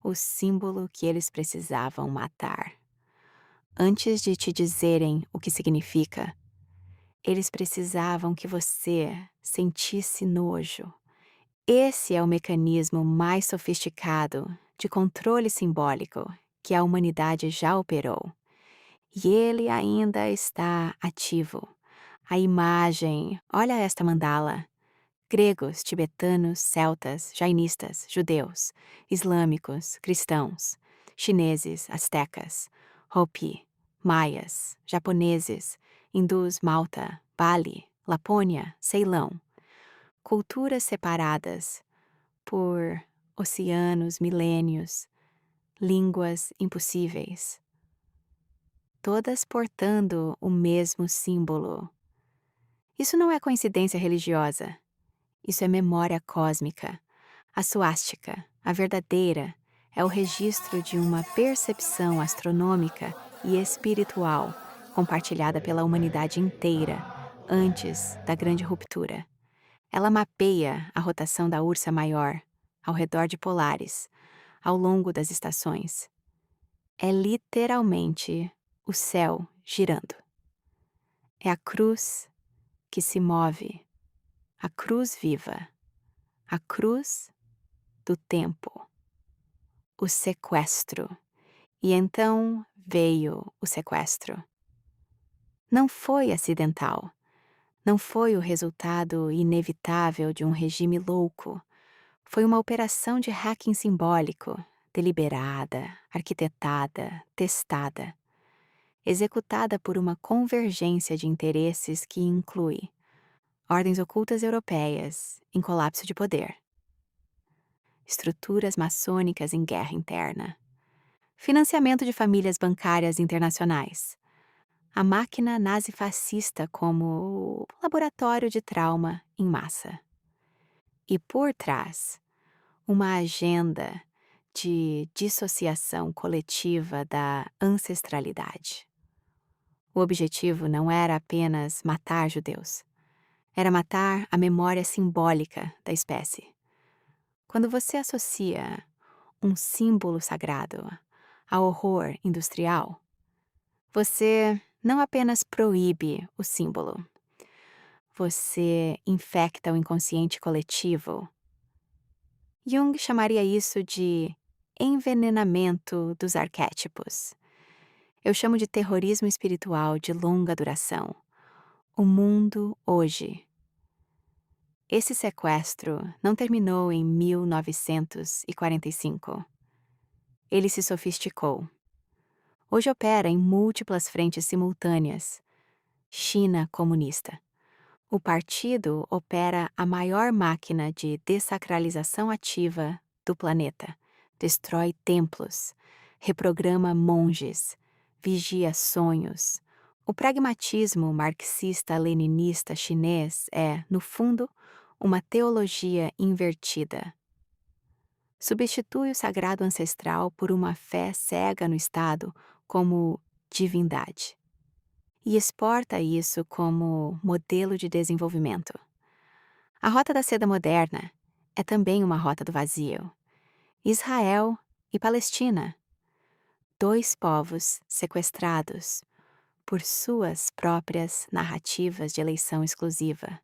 o símbolo que eles precisavam matar. Antes de te dizerem o que significa, eles precisavam que você sentisse nojo. Esse é o mecanismo mais sofisticado de controle simbólico que a humanidade já operou. E ele ainda está ativo. A imagem, olha esta mandala. Gregos, tibetanos, celtas, jainistas, judeus, islâmicos, cristãos, chineses, astecas, Hopi, maias, japoneses, hindus, Malta, Bali, Lapônia, Ceilão. Culturas separadas por oceanos, milênios, línguas impossíveis, todas portando o mesmo símbolo. Isso não é coincidência religiosa. Isso é memória cósmica. A suástica, a verdadeira, é o registro de uma percepção astronômica e espiritual compartilhada pela humanidade inteira antes da grande ruptura. Ela mapeia a rotação da Ursa Maior ao redor de Polaris, ao longo das estações. É literalmente o céu girando. É a cruz que se move, a cruz viva, a cruz do tempo, o sequestro. E então veio o sequestro. Não foi acidental. Não foi o resultado inevitável de um regime louco. Foi uma operação de hacking simbólico, deliberada, arquitetada, testada, executada por uma convergência de interesses que inclui ordens ocultas europeias em colapso de poder, estruturas maçônicas em guerra interna, financiamento de famílias bancárias internacionais, a máquina nazifascista como laboratório de trauma em massa. E por trás, uma agenda de dissociação coletiva da ancestralidade. O objetivo não era apenas matar judeus, era matar a memória simbólica da espécie. Quando você associa um símbolo sagrado ao horror industrial, você não apenas proíbe o símbolo, você infecta o inconsciente coletivo. Jung chamaria isso de envenenamento dos arquétipos. Eu chamo de terrorismo espiritual de longa duração. O mundo hoje. Esse sequestro não terminou em 1945. Ele se sofisticou. Hoje opera em múltiplas frentes simultâneas. China comunista. O partido opera a maior máquina de dessacralização ativa do planeta. Destrói templos, reprograma monges, vigia sonhos. O pragmatismo marxista-leninista chinês é, no fundo, uma teologia invertida. Substitui o sagrado ancestral por uma fé cega no Estado como divindade. E exporta isso como modelo de desenvolvimento. A rota da seda moderna é também uma rota do vazio. Israel e Palestina, dois povos sequestrados por suas próprias narrativas de eleição exclusiva,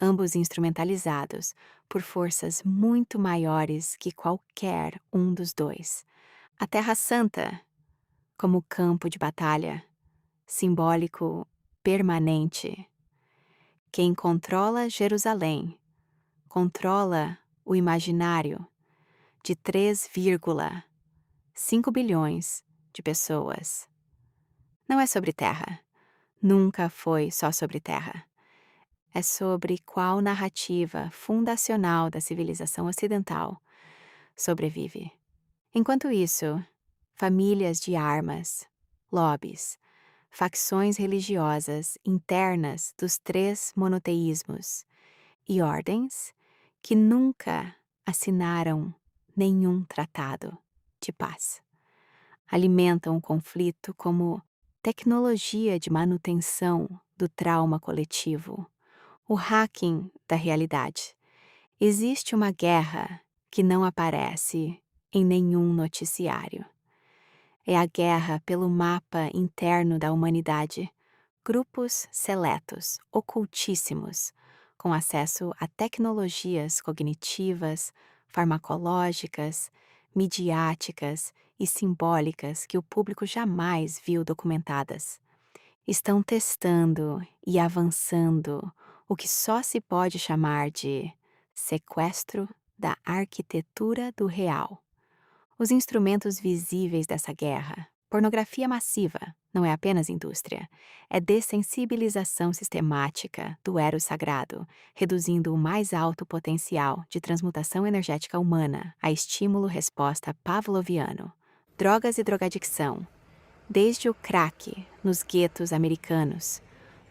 ambos instrumentalizados por forças muito maiores que qualquer um dos dois. A Terra Santa, como campo de batalha, simbólico permanente. Quem controla Jerusalém, controla o imaginário de 3,5 bilhões de pessoas. Não é sobre terra. Nunca foi só sobre terra. É sobre qual narrativa fundacional da civilização ocidental sobrevive. Enquanto isso, famílias de armas, lobbies, facções religiosas internas dos três monoteísmos e ordens que nunca assinaram nenhum tratado de paz. Alimentam o conflito como tecnologia de manutenção do trauma coletivo, o hacking da realidade. Existe uma guerra que não aparece em nenhum noticiário. É a guerra pelo mapa interno da humanidade. Grupos seletos, ocultíssimos, com acesso a tecnologias cognitivas, farmacológicas, midiáticas e simbólicas que o público jamais viu documentadas. Estão testando e avançando o que só se pode chamar de sequestro da arquitetura do real. Os instrumentos visíveis dessa guerra, pornografia massiva, não é apenas indústria, é dessensibilização sistemática do eros sagrado, reduzindo o mais alto potencial de transmutação energética humana a estímulo-resposta pavloviano, drogas e drogadicção, desde o crack nos guetos americanos,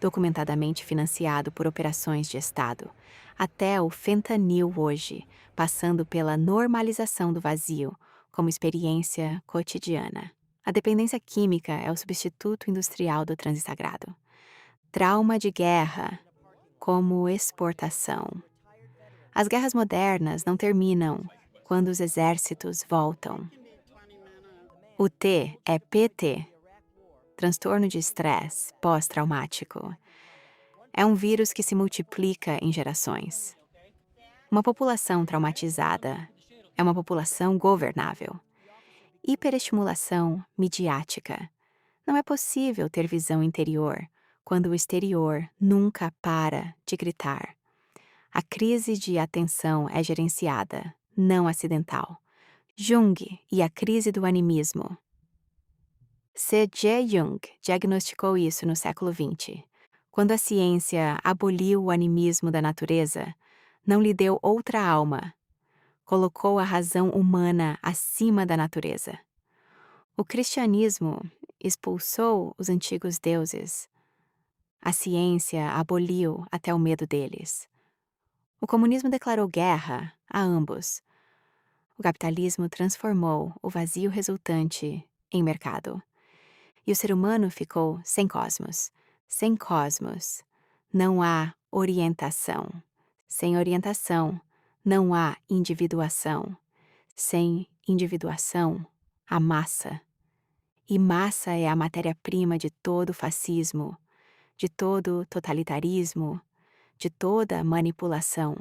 documentadamente financiado por operações de Estado, até o fentanil hoje, passando pela normalização do vazio como experiência cotidiana. A dependência química é o substituto industrial do transe sagrado. Trauma de guerra como exportação. As guerras modernas não terminam quando os exércitos voltam. O T é PT, transtorno de estresse pós-traumático. É um vírus que se multiplica em gerações. Uma população traumatizada é uma população governável. Hiperestimulação midiática. Não é possível ter visão interior quando o exterior nunca para de gritar. A crise de atenção é gerenciada, não acidental. Jung e a crise do animismo. C.J. Jung diagnosticou isso no século XX. Quando a ciência aboliu o animismo da natureza, não lhe deu outra alma, colocou a razão humana acima da natureza. O cristianismo expulsou os antigos deuses. A ciência aboliu até o medo deles. O comunismo declarou guerra a ambos. O capitalismo transformou o vazio resultante em mercado. E o ser humano ficou sem cosmos. Sem cosmos, não há orientação. Sem orientação, não há individuação. Sem individuação, há massa. E massa é a matéria-prima de todo fascismo, de todo totalitarismo, de toda manipulação.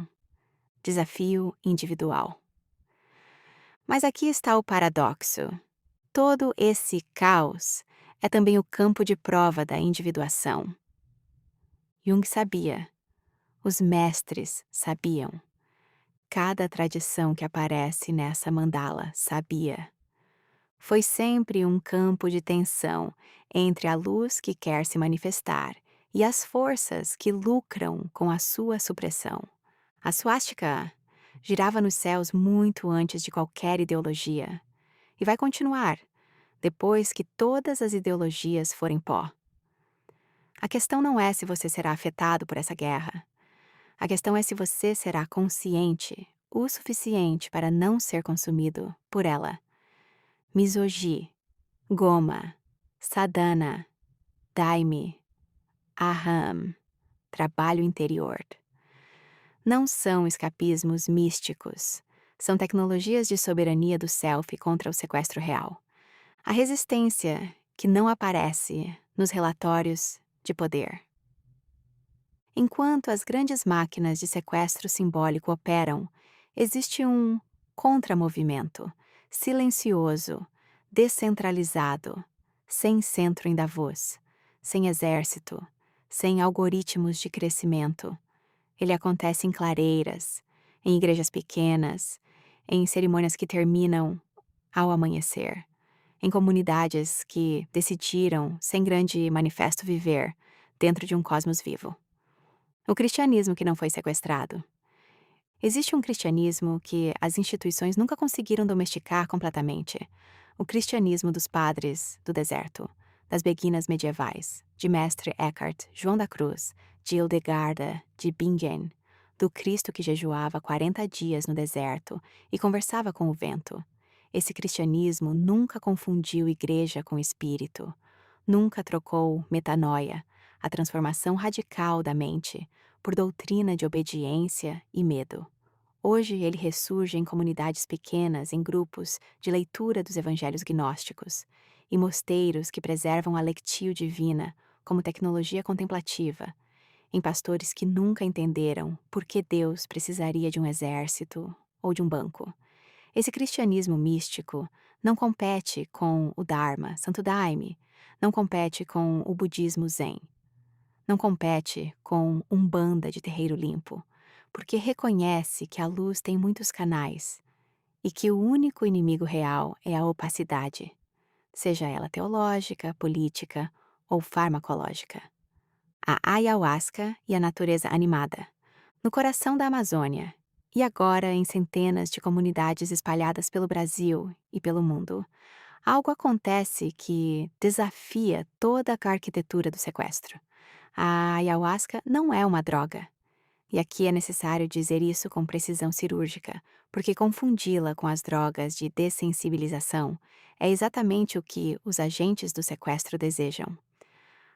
Desafio individual. Mas aqui está o paradoxo. Todo esse caos é também o campo de prova da individuação. Jung sabia. Os mestres sabiam. Cada tradição que aparece nessa mandala sabia. Foi sempre um campo de tensão entre a luz que quer se manifestar e as forças que lucram com a sua supressão. A suástica girava nos céus muito antes de qualquer ideologia e vai continuar depois que todas as ideologias forem pó. A questão não é se você será afetado por essa guerra. A questão é se você será consciente o suficiente para não ser consumido por ela. Misogi, Goma, Sadhana, Daime, Aham, trabalho interior. Não são escapismos místicos, são tecnologias de soberania do self contra o sequestro real. A resistência que não aparece nos relatórios de poder. Enquanto as grandes máquinas de sequestro simbólico operam, existe um contramovimento, silencioso, descentralizado, sem centro em Davos, sem exército, sem algoritmos de crescimento. Ele acontece em clareiras, em igrejas pequenas, em cerimônias que terminam ao amanhecer, em comunidades que decidiram, sem grande manifesto, viver dentro de um cosmos vivo. O cristianismo que não foi sequestrado. Existe um cristianismo que as instituições nunca conseguiram domesticar completamente. O cristianismo dos padres do deserto, das beguinas medievais, de Mestre Eckhart, João da Cruz, de Hildegarda, de Bingen, do Cristo que jejuava 40 dias no deserto e conversava com o vento. Esse cristianismo nunca confundiu igreja com espírito, nunca trocou metanoia, a transformação radical da mente, por doutrina de obediência e medo. Hoje ele ressurge em comunidades pequenas, em grupos de leitura dos evangelhos gnósticos, e mosteiros que preservam a lectio divina como tecnologia contemplativa, em pastores que nunca entenderam por que Deus precisaria de um exército ou de um banco. Esse cristianismo místico não compete com o Dharma, Santo Daime, não compete com o budismo Zen, não compete com Umbanda de terreiro limpo, porque reconhece que a luz tem muitos canais e que o único inimigo real é a opacidade, seja ela teológica, política ou farmacológica. A ayahuasca e a natureza animada, no coração da Amazônia, e agora em centenas de comunidades espalhadas pelo Brasil e pelo mundo, algo acontece que desafia toda a arquitetura do sequestro. A ayahuasca não é uma droga. E aqui é necessário dizer isso com precisão cirúrgica, porque confundi-la com as drogas de dessensibilização é exatamente o que os agentes do sequestro desejam.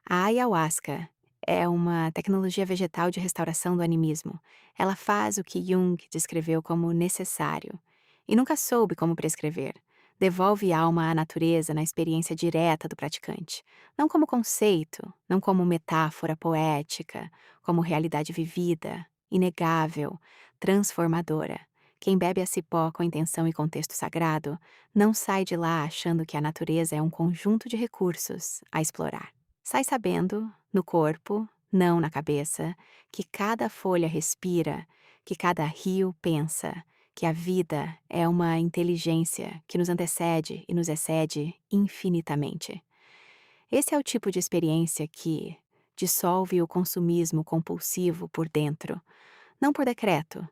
A ayahuasca é uma tecnologia vegetal de restauração do animismo. Ela faz o que Jung descreveu como necessário e nunca soube como prescrever. Devolve alma à natureza na experiência direta do praticante, não como conceito, não como metáfora poética, como realidade vivida, inegável, transformadora. Quem bebe a cipó com intenção e contexto sagrado não sai de lá achando que a natureza é um conjunto de recursos a explorar. Sai sabendo, no corpo, não na cabeça, que cada folha respira, que cada rio pensa, que a vida é uma inteligência que nos antecede e nos excede infinitamente. Esse é o tipo de experiência que dissolve o consumismo compulsivo por dentro, não por decreto,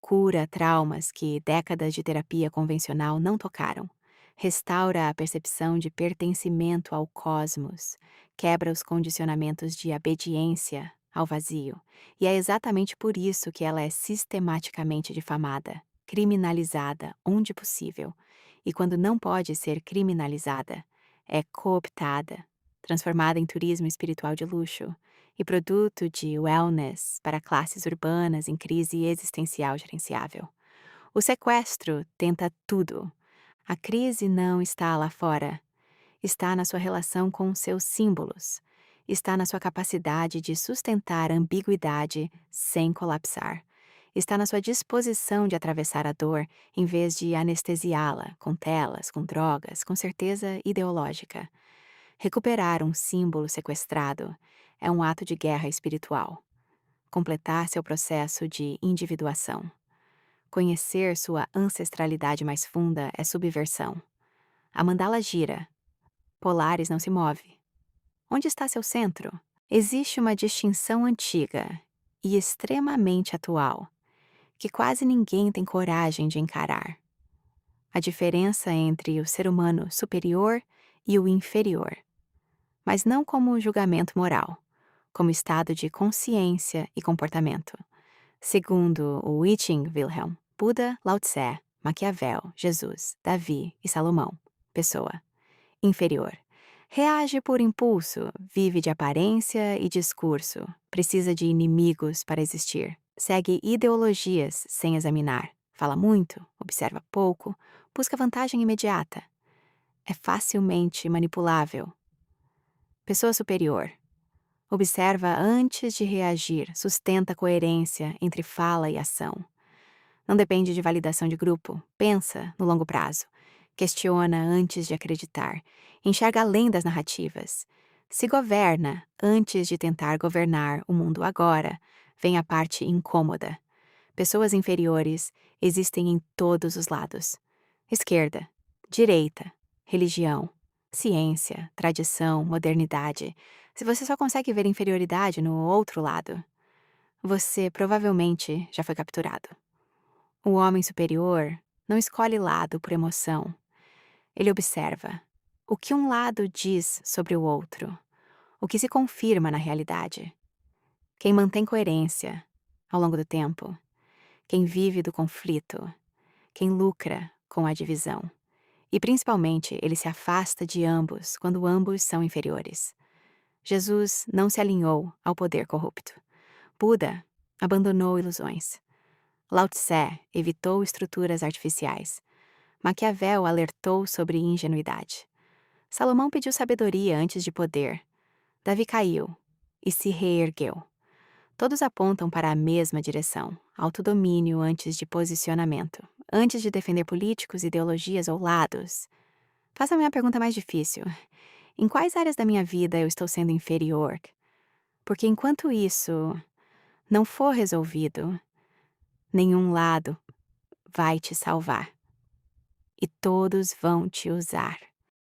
cura traumas que décadas de terapia convencional não tocaram. Restaura a percepção de pertencimento ao cosmos, quebra os condicionamentos de obediência ao vazio. E é exatamente por isso que ela é sistematicamente difamada, criminalizada onde possível. E quando não pode ser criminalizada, é cooptada, transformada em turismo espiritual de luxo e produto de wellness para classes urbanas em crise existencial gerenciável. O sequestro tenta tudo. A crise não está lá fora, está na sua relação com seus símbolos, está na sua capacidade de sustentar a ambiguidade sem colapsar, está na sua disposição de atravessar a dor em vez de anestesiá-la com telas, com drogas, com certeza ideológica. Recuperar um símbolo sequestrado é um ato de guerra espiritual. Completar seu processo de individuação. Conhecer sua ancestralidade mais funda é subversão. A mandala gira. Polaris não se move. Onde está seu centro? Existe uma distinção antiga e extremamente atual, que quase ninguém tem coragem de encarar. A diferença entre o ser humano superior e o inferior. Mas não como julgamento moral, como estado de consciência e comportamento. Segundo o I Ching Wilhelm, Buda, Lao Tse, Maquiavel, Jesus, Davi e Salomão. Pessoa. Inferior. Reage por impulso, vive de aparência e discurso, precisa de inimigos para existir, segue ideologias sem examinar, fala muito, observa pouco, busca vantagem imediata. É facilmente manipulável. Pessoa superior. Observa antes de reagir, sustenta coerência entre fala e ação. Não depende de validação de grupo, pensa no longo prazo. Questiona antes de acreditar, enxerga além das narrativas. Se governa antes de tentar governar o mundo agora, vem a parte incômoda. Pessoas inferiores existem em todos os lados. Esquerda, direita, religião, ciência, tradição, modernidade. Se você só consegue ver inferioridade no outro lado, você provavelmente já foi capturado. O homem superior não escolhe lado por emoção. Ele observa o que um lado diz sobre o outro, o que se confirma na realidade. Quem mantém coerência ao longo do tempo, quem vive do conflito, quem lucra com a divisão. E principalmente ele se afasta de ambos quando ambos são inferiores. Jesus não se alinhou ao poder corrupto. Buda abandonou ilusões. Lao Tse evitou estruturas artificiais. Maquiavel alertou sobre ingenuidade. Salomão pediu sabedoria antes de poder. Davi caiu e se reergueu. Todos apontam para a mesma direção: autodomínio antes de posicionamento, antes de defender políticos, ideologias ou lados. Faça-me a pergunta mais difícil: em quais áreas da minha vida eu estou sendo inferior? Porque enquanto isso não for resolvido, nenhum lado vai te salvar e todos vão te usar.